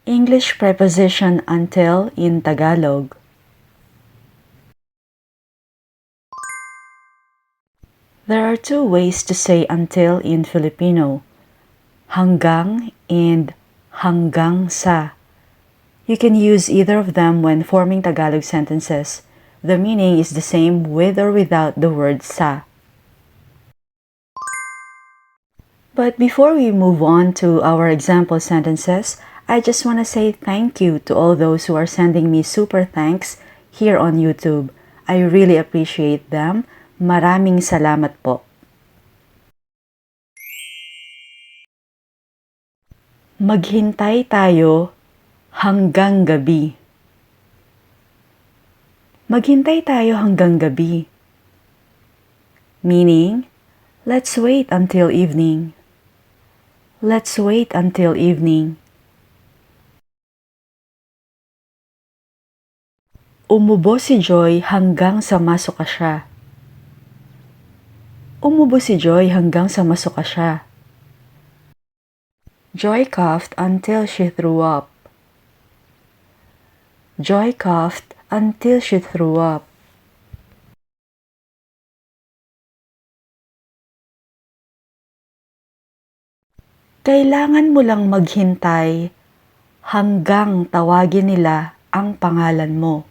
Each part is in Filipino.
English preposition until in Tagalog. There are two ways to say until in Filipino, hanggang and hanggang sa. You can use either of them when forming Tagalog sentences. The meaning is the same with or without the word sa. But before we move on to our example sentences, I just want to say thank you to all those who are sending me super thanks here on YouTube. I really appreciate them. Maraming salamat po. Maghintay tayo hanggang gabi. Maghintay tayo hanggang gabi. Meaning, let's wait until evening. Let's wait until evening. Umubo si Joy hanggang sa masuka siya. Umubo si Joy hanggang sa masuka siya. Joy coughed until she threw up. Joy coughed until she threw up. Kailangan mo lang maghintay hanggang tawagin nila ang pangalan mo.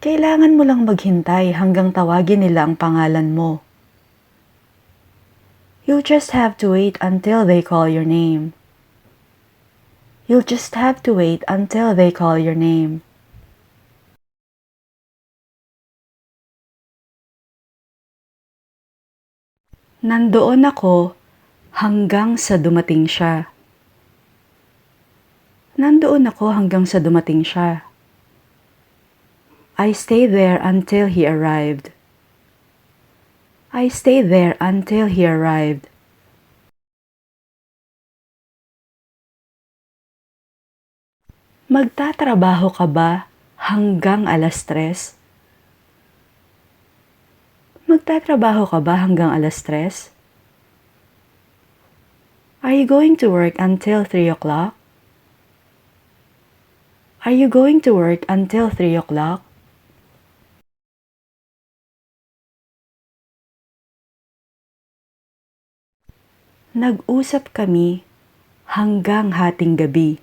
Kailangan mo lang maghintay hanggang tawagin nila ang pangalan mo. You'll just have to wait until they call your name. You'll just have to wait until they call your name. Nandoon ako hanggang sa dumating siya. Nandoon ako hanggang sa dumating siya. I stayed there until he arrived. I stayed there until he arrived. Magtatrabaho ka ba hanggang 3:00? Magtatrabaho ka ba hanggang 3:00? Are you going to work until 3:00? Are you going to work until 3:00? Nag-usap kami hanggang hating gabi.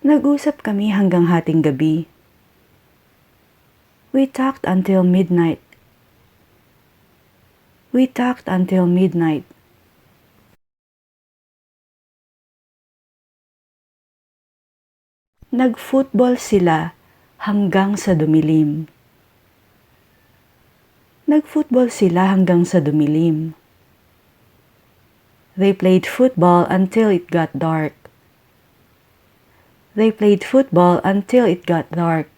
Nag-usap kami hanggang hating gabi. We talked until midnight. We talked until midnight. Nag-football sila hanggang sa dumilim. Nag-football sila hanggang sa dumilim. They played football until it got dark. They played football until it got dark.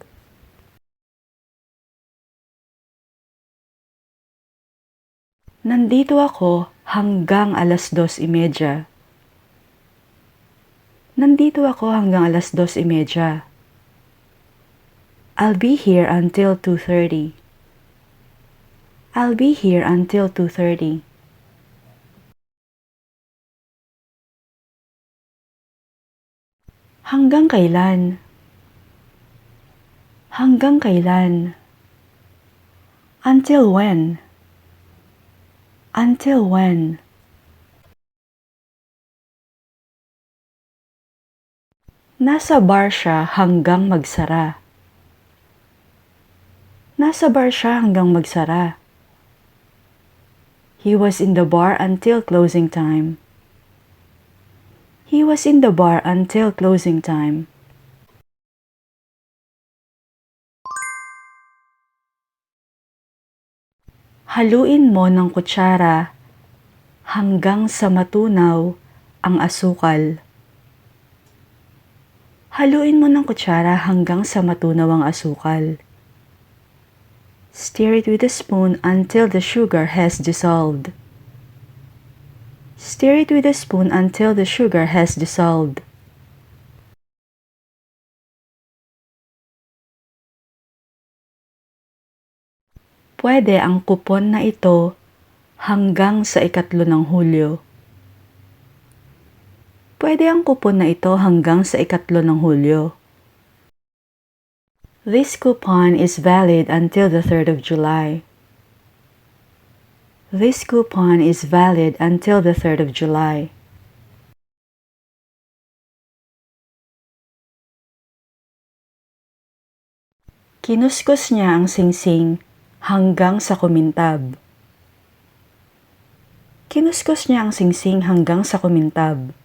Nandito ako hanggang 2:30. Nandito ako hanggang 2:30. I'll be here until 2:30. I'll be here until 2:30. Hanggang kailan? Hanggang kailan? Until when? Until when? Nasa bar siya hanggang magsara. Nasa bar siya hanggang magsara. He was in the bar until closing time. He was in the bar until closing time. Haluin mo ng kutsara hanggang sa matunaw ang asukal. Haluin mo ng kutsara hanggang sa matunaw ang asukal. Stir it with a spoon until the sugar has dissolved. Stir it with a spoon until the sugar has dissolved. Pwede ang kupon na ito hanggang sa 3 ng Hulyo. Pwede ang kupon na ito hanggang sa 3 ng Hulyo. This coupon is valid until the 3rd of July. This coupon is valid until the 3rd of July. Kinuskus niya ang singsing hanggang sa kumintab. Kinuskus niya ang singsing hanggang sa kumintab.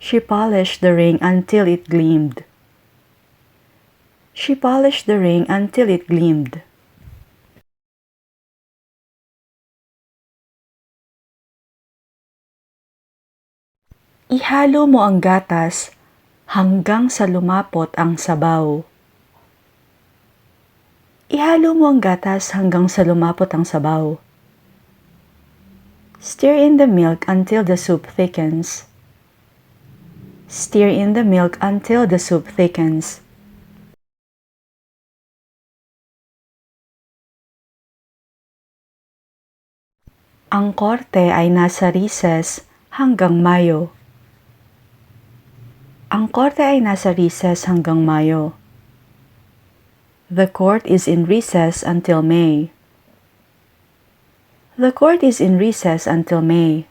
She polished the ring until it gleamed. She polished the ring until it gleamed. Ihalo mo ang gatas hanggang sa lumapot ang sabaw. Ihalo mo ang gatas hanggang sa lumapot ang sabaw. Stir in the milk until the soup thickens. Stir in the milk until the soup thickens. Ang korte ay nasa recess hanggang Mayo. Ang korte ay nasa recess hanggang Mayo. The court is in recess until May. The court is in recess until May.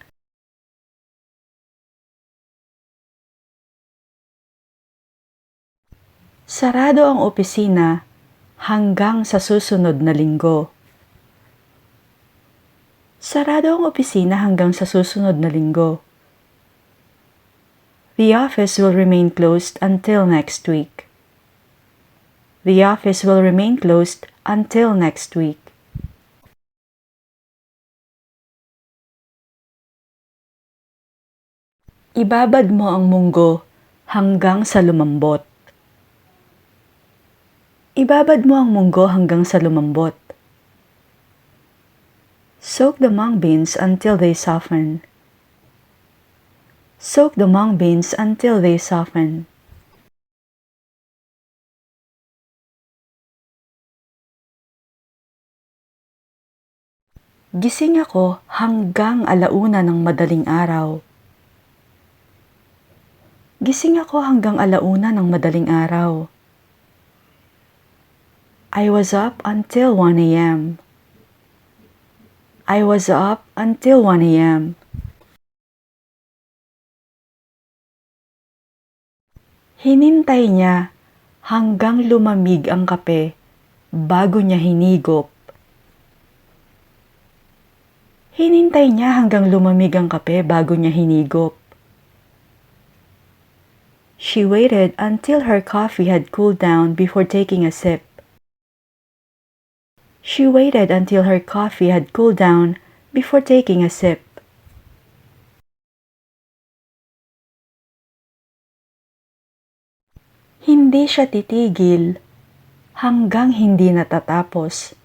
Sarado ang opisina hanggang sa susunod na linggo. Sarado ang opisina hanggang sa susunod na linggo. The office will remain closed until next week. The office will remain closed until next week. Ibabad mo ang munggo hanggang sa lumambot. Ibabad mo ang munggo hanggang sa lumambot. Soak the mung beans until they soften. Soak the mung beans until they soften. Gising ako hanggang 1:00 ng madaling araw. Gising ako hanggang 1:00 ng madaling araw. I was up until 1 a.m. I was up until 1 a.m. Hinintay niya hanggang lumamig ang kape bago niya hinigop. Hinintay niya hanggang lumamig ang kape bago niya hinigop. She waited until her coffee had cooled down before taking a sip. She waited until her coffee had cooled down before taking a sip. Hindi siya titigil hanggang hindi natatapos.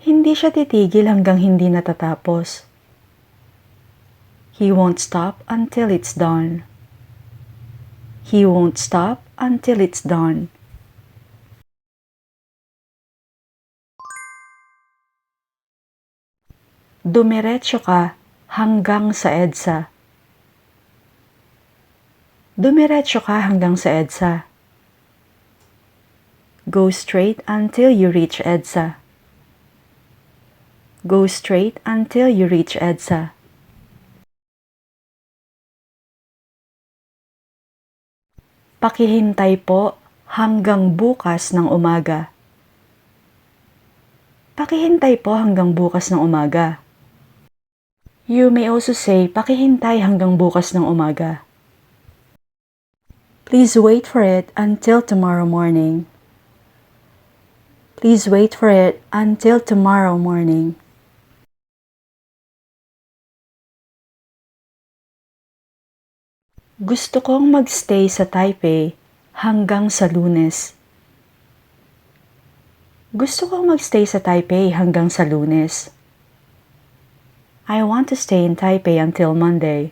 Hindi siya titigil hanggang hindi natatapos. He won't stop until it's done. He won't stop until it's done. Dumiretso ka hanggang sa EDSA. Dumiretso ka hanggang sa EDSA. Go straight until you reach EDSA. Go straight until you reach EDSA. Pakihintay po hanggang bukas ng umaga. Pakihintay po hanggang bukas ng umaga. You may also say pakihintay hanggang bukas ng umaga. Please wait for it until tomorrow morning. Please wait for it until tomorrow morning. Gusto kong magstay sa Taipei hanggang sa Lunes. Gusto kong magstay sa Taipei hanggang sa Lunes. I want to stay in Taipei until Monday.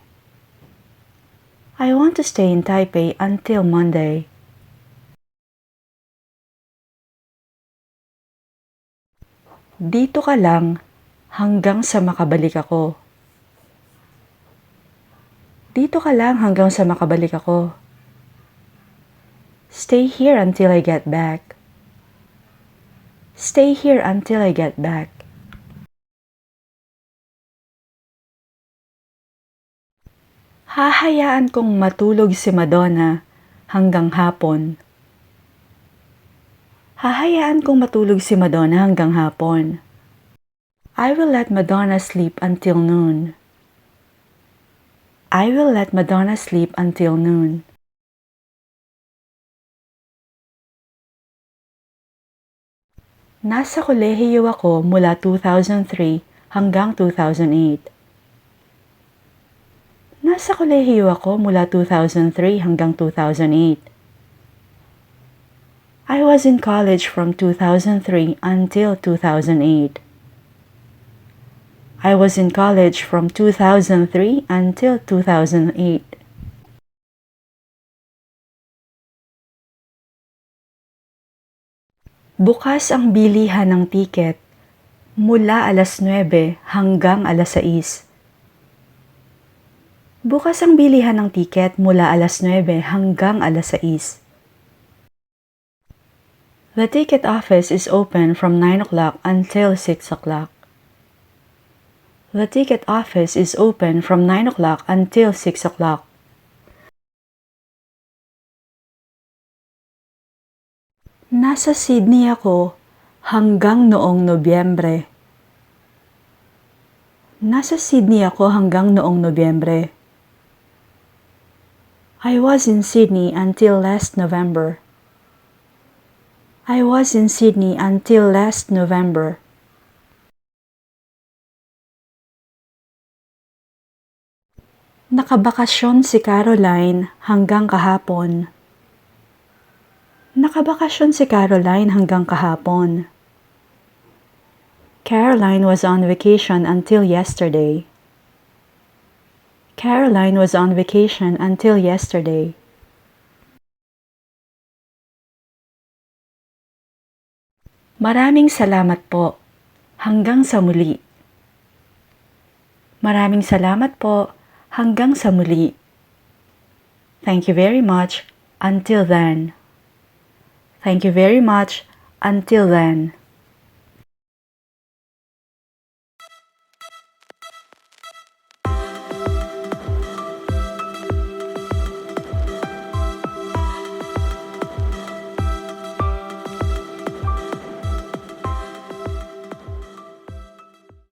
I want to stay in Taipei until Monday. Dito ka lang hanggang sa makabalik ako. Dito ka lang hanggang sa makabalik ako. Stay here until I get back. Stay here until I get back. Hahayaan kong matulog si Madonna hanggang hapon. Hahayaan kong matulog si Madonna hanggang hapon. I will let Madonna sleep until noon. I will let Madonna sleep until noon. Nasa kolehiyo ako mula 2003 hanggang 2008. Nasa kolehiyo ako mula 2003 hanggang 2008. I was in college from 2003 until 2008. I was in college from 2003 until 2008. Bukas ang bilihan ng tiket mula alas 9 hanggang alas 6. Bukas ang bilihan ng tiket mula alas 9 hanggang alas 6. The ticket office is open from 9 o'clock until 6 o'clock. The ticket office is open from 9 o'clock until 6 o'clock. Nasa Sydney ako hanggang noong Nobyembre. Nasa Sydney ako hanggang noong Nobyembre. I was in Sydney until last November. I was in Sydney until last November. Nakabakasyon si Caroline hanggang kahapon. Nakabakasyon si Caroline hanggang kahapon. Caroline was on vacation until yesterday. Caroline was on vacation until yesterday. Maraming salamat po. Hanggang sa muli. Maraming salamat po. Hanggang sa muli. Thank you very much. Until then. Thank you very much. Until then.